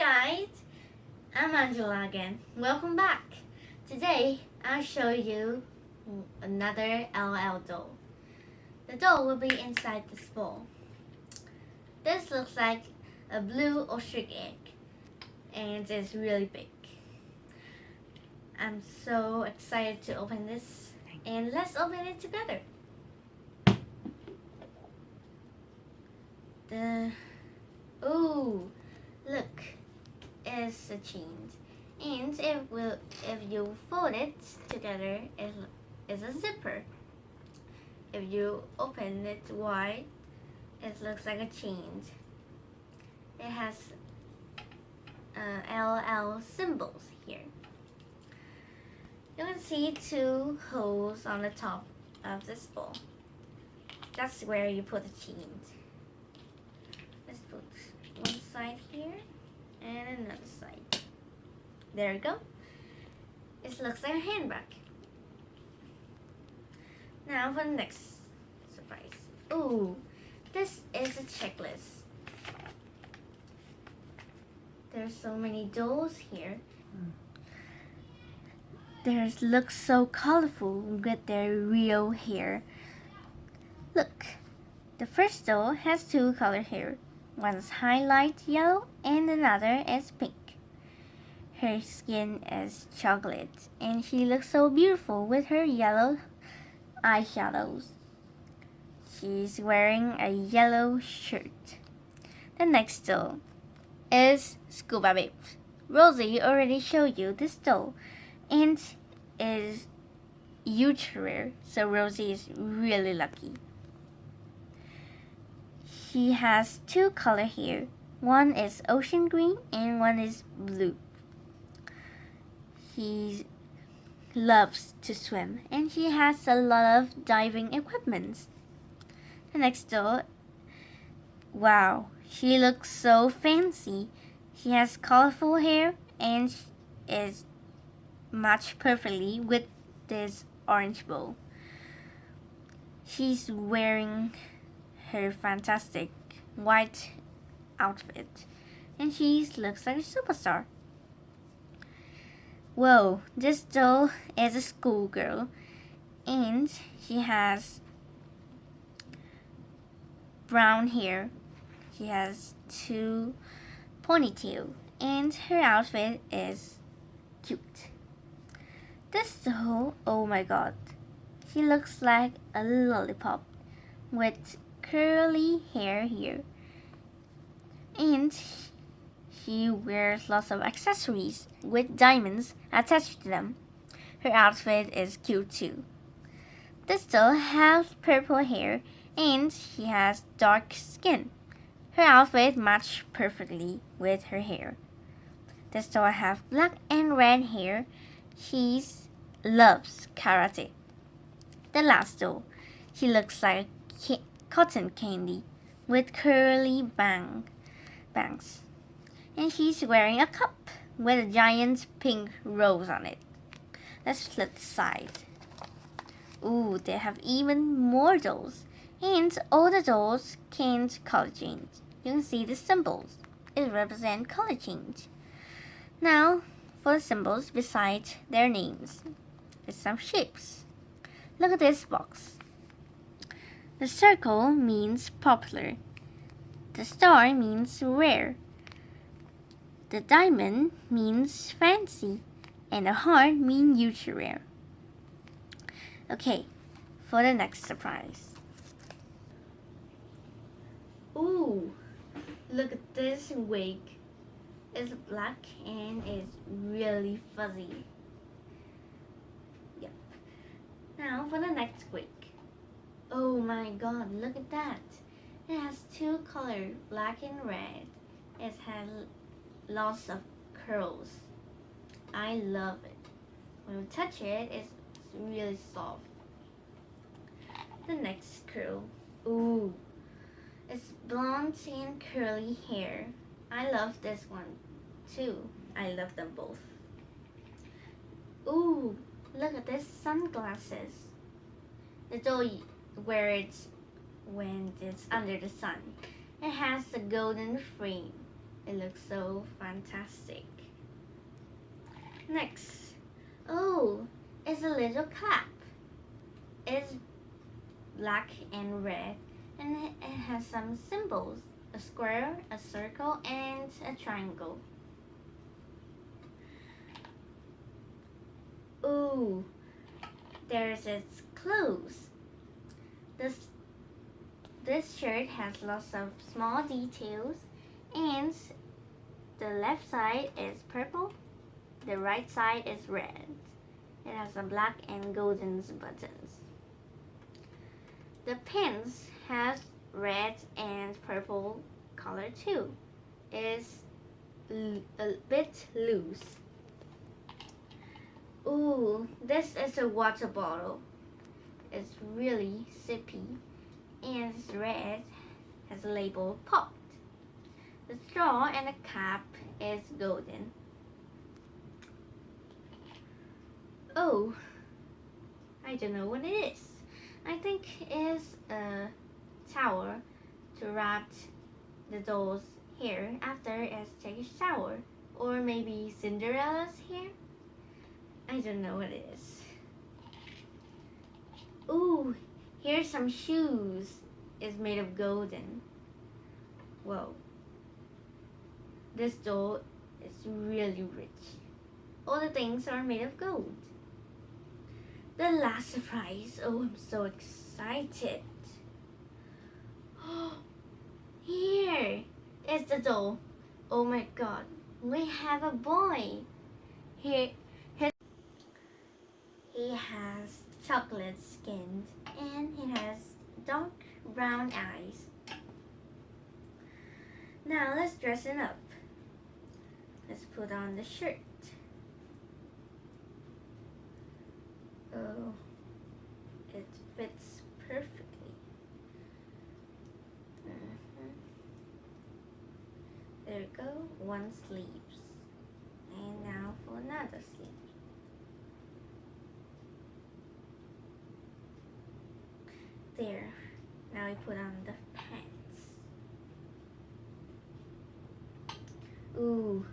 guys, I'm Angela again. Welcome back. Today I'll show you another LL doll. The doll will be inside this bowl. This looks like a blue ostrich egg and it's really big. I'm so excited to open this and let's open it together. Ooh, look, it's a chain, and if you fold it together, it's a zipper. If you open it wide, it looks like a chain. It has LL symbols here. You can see two holes on the top of this bowl. That's where you put the chains. Let's put one side here and another side. There you go. It looks like a handbag. Now for the next surprise. Ooh, this is a checklist. There's so many dolls here. They look so colorful with their real hair. Look, the first doll has two color hair. One's highlight yellow and another is pink. Her skin is chocolate and she looks so beautiful with her yellow eyeshadows. She's wearing a yellow shirt. The next doll is Scuba Babes. Rosie already showed you this doll and is huge rare, so Rosie is really lucky. She has two color hair. One is ocean green and one is blue. She loves to swim and she has a lot of diving equipment. The next doll, wow, she looks so fancy. She has colorful hair and is matched perfectly with this orange bow. She's wearing her fantastic white outfit and she looks like a superstar. Whoa, this doll is a schoolgirl and she has brown hair. She has two ponytails and her outfit is cute. This doll, oh my god, she looks like a lollipop with curly hair here. And she wears lots of accessories with diamonds attached to them. Her outfit is cute too. This doll has purple hair and she has dark skin. Her outfit matches perfectly with her hair. This doll has black and red hair. She loves karate. The last doll, she looks like cotton candy with curly bangs. And she's wearing a cup with a giant pink rose on it. Let's flip the side. Ooh, they have even more dolls. And all the dolls can color change. You can see the symbols. It represents color change. Now, for the symbols beside their names, there's some shapes. Look at this box. The circle means popular. The star means rare. The diamond means fancy. And the heart means ultra rare. Okay, for the next surprise. Ooh, look at this wig. It's black and it's really fuzzy. Yep. Now for the next wig. Oh my god, look at that. It has two colors, black and red. It has lots of curls. I love it. When you touch it, it's really soft. The next curl. Ooh, it's blonde and curly hair. I love this one too. I love them both. Ooh, look at this sunglasses. The doll wears it when it's under the sun. It has a golden frame. It looks so fantastic. Next, oh, it's a little cap. It's black and red, and it has some symbols: a square, a circle, and a triangle. Ooh, there's its clothes. This shirt has lots of small details, and the left side is purple, the right side is red. It has some black and golden buttons. The pants has red and purple color too. It's a bit loose. Ooh, this is a water bottle. It's really sippy, and it's red, has a label popped. The straw and the cap is golden. Oh, I don't know what it is. I think it's a towel to wrap the doll's hair after it takes a shower. Or maybe Cinderella's hair? I don't know what it is. Ooh, here's some shoes. It's made of golden. Whoa. This doll is really rich. All the things are made of gold. The last surprise. Oh, I'm so excited. Here is the doll. Oh my god. We have a boy. He has chocolate skin and he has dark brown eyes. Now let's dress him up. Let's put on the shirt. Oh, it fits perfectly. There we go, one sleeves. And now for another sleeve. There, now we put on the pants. Ooh,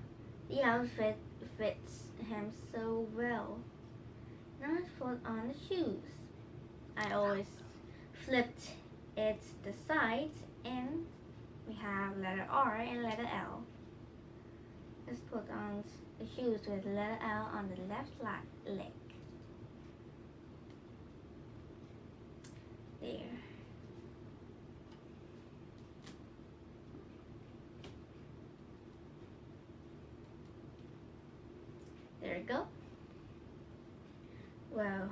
the outfit fits him so well. Now let's put on the shoes. I always flipped it the sides, and we have letter R and letter L. Let's put on the shoes with letter L on the left leg. There. There we go. Well,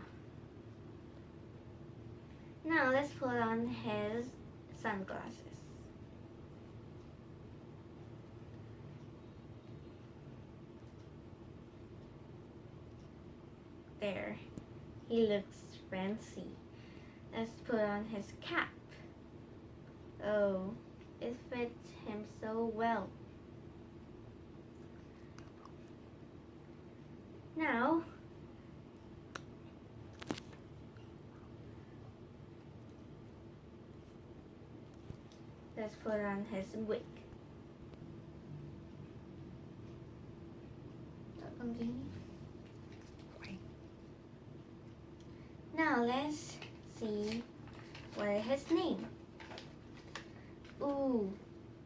now let's put on his sunglasses. There, he looks fancy. Let's put on his cap. Oh, it fits him so well. Now, let's put on his wig. Now let's see what is his name. Ooh,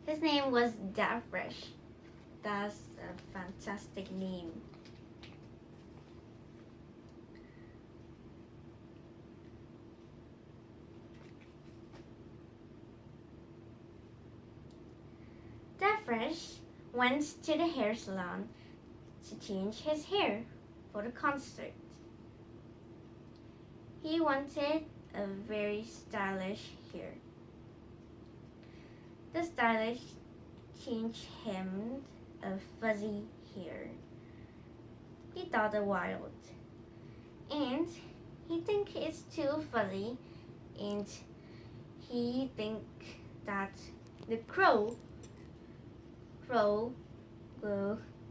his name was Daffresh. That's a fantastic name. Daffresh went to the hair salon to change his hair for the concert. He wanted a very stylish hair. The stylist changed him a fuzzy hair. He thought a while, and he think it's too fuzzy, and he think that the crow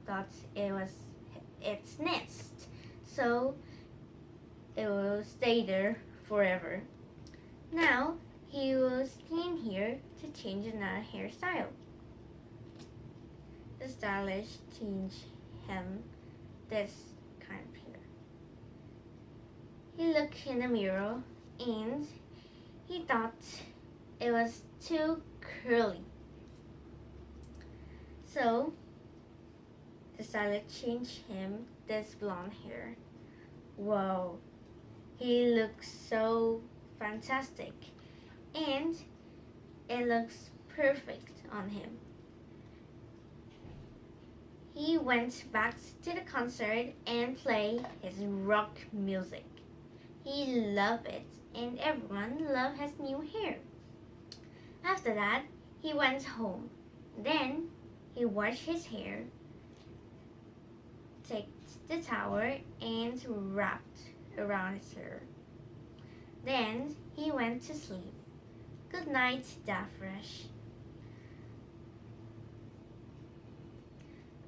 thought it was its nest, so it will stay there forever. Now he will stand here to change another hairstyle. stylist changed him this kind of hair. He looked in the mirror and he thought it was too curly. So the stylist changed him this blonde hair. Whoa, he looks so fantastic and it looks perfect on him. He went back to the concert and played his rock music. He loved it and everyone loved his new hair. After that, he went home. Then he washed his hair, took the towel and wrapped around his hair. Then he went to sleep. Good night, Daphresh.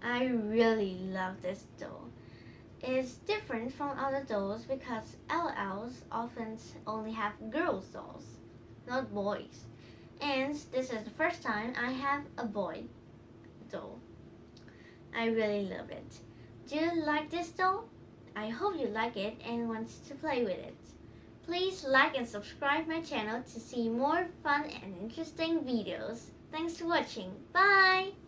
I really love this doll. It's different from other dolls because LLs often only have girls dolls, not boys. And this is the first time I have a boy doll. I really love it. Do you like this doll? I hope you like it and want to play with it. Please like and subscribe my channel to see more fun and interesting videos. Thanks for watching. Bye!